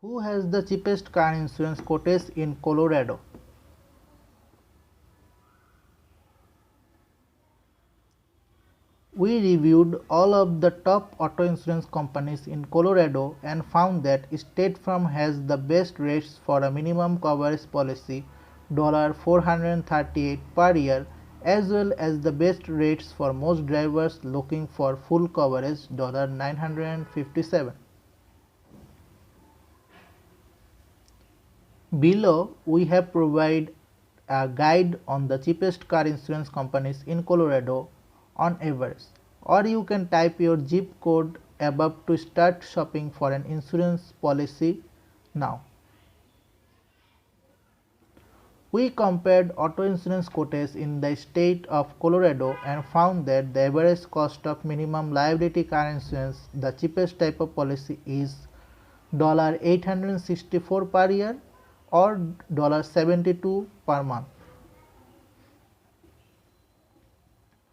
Who has the cheapest car insurance quotes in Colorado? We reviewed all of the top auto insurance companies in Colorado and found that State Farm has the best rates for a minimum coverage policy $438 per year, as well as the best rates for most drivers looking for full coverage $957. Below, we have provided a guide on the cheapest car insurance companies in Colorado on average, or you can type your zip code above to start shopping for an insurance policy now. We compared auto insurance quotes in the state of Colorado and found that the average cost of minimum liability car insurance, the cheapest type of policy, is $864 per year or $72 per month.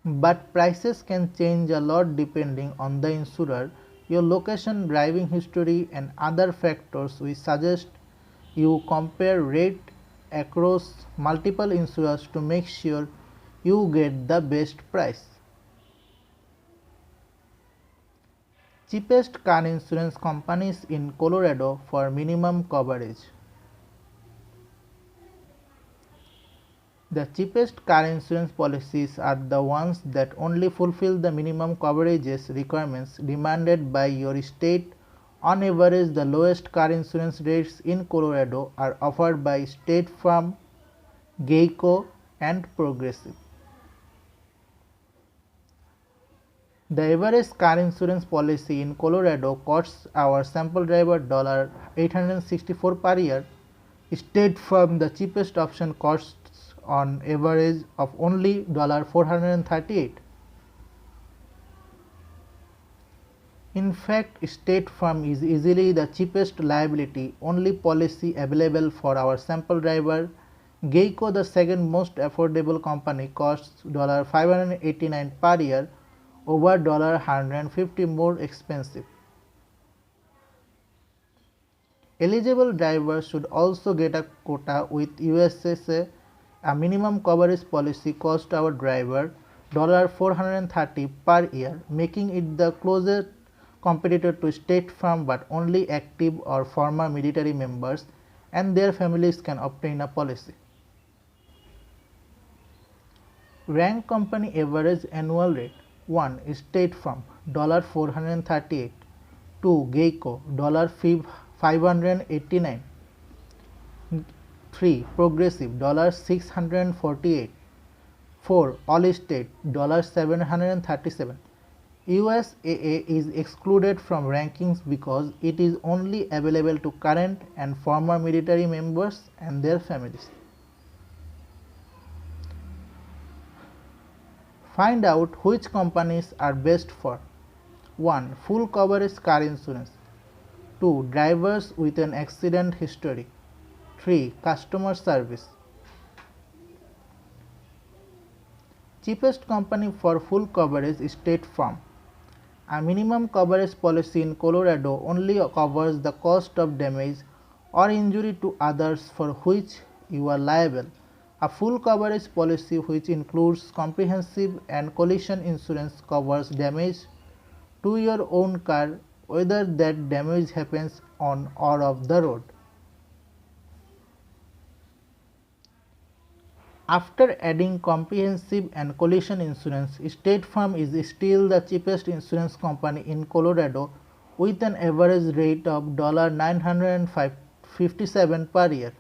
But prices can change a lot depending on the insurer, your location, driving history, and other factors. We suggest you compare rate across multiple insurers to make sure you get the best price. Cheapest car insurance companies in Colorado for minimum coverage. The cheapest car insurance policies are the ones that only fulfill the minimum coverages requirements demanded by your state. On average, the lowest car insurance rates in Colorado are offered by State Farm, Geico, and Progressive. The average car insurance policy in Colorado costs our sample driver $864 per year. State Farm, the cheapest option, costs on average of only $438. In fact, State Farm is easily the cheapest liability only policy available for our sample driver. Geico, the second most affordable company, costs $589 per year, over $150 more expensive. Eligible drivers should also get a quota with USSA. A minimum coverage policy costs our driver $430 per year, making it the closest competitor to State Farm, but only active or former military members and their families can obtain a policy. Rank company average annual rate: 1. State Farm $438, 2. Geico $589, 3. Progressive $648, 4. Allstate $737. USAA is excluded from rankings because it is only available to current and former military members and their families. Find out which companies are best for: 1. Full coverage car insurance, 2. Drivers with an accident history, 3. Customer service. Cheapest company for full coverage is State Farm. A minimum coverage policy in Colorado only covers the cost of damage or injury to others for which you are liable. A full coverage policy, which includes comprehensive and collision insurance, covers damage to your own car, whether that damage happens on or off the road. After adding comprehensive and collision insurance, State Farm is still the cheapest insurance company in Colorado with an average rate of $957 per year.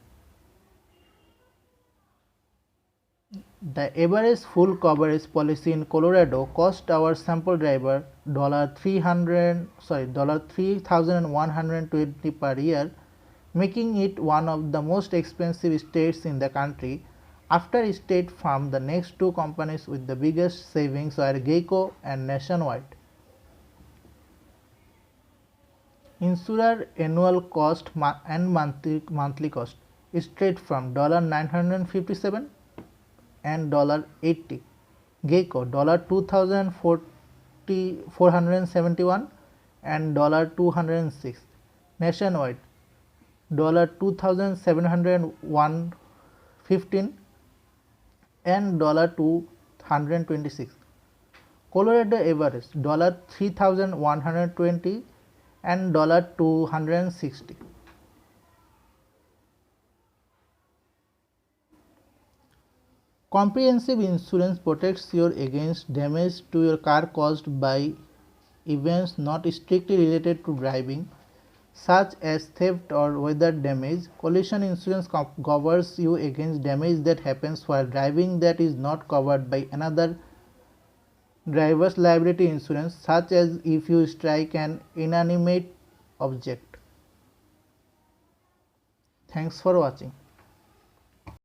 The average full coverage policy in Colorado cost our sample driver $3,120 per year, making it one of the most expensive states in the country. After State Farm, the next two companies with the biggest savings are Geico and Nationwide. Insurer annual cost and monthly cost: State Farm $957 and $80, Geico $2,471 and $206, Nationwide $2,715 and $226. Colorado Everest $3,120 and $260. Comprehensive insurance protects you against damage to your car caused by events not strictly related to driving, such as theft or weather damage. Collision insurance covers you against damage that happens while driving that is not covered by another driver's liability insurance, such as if you strike an inanimate object. Thanks for watching.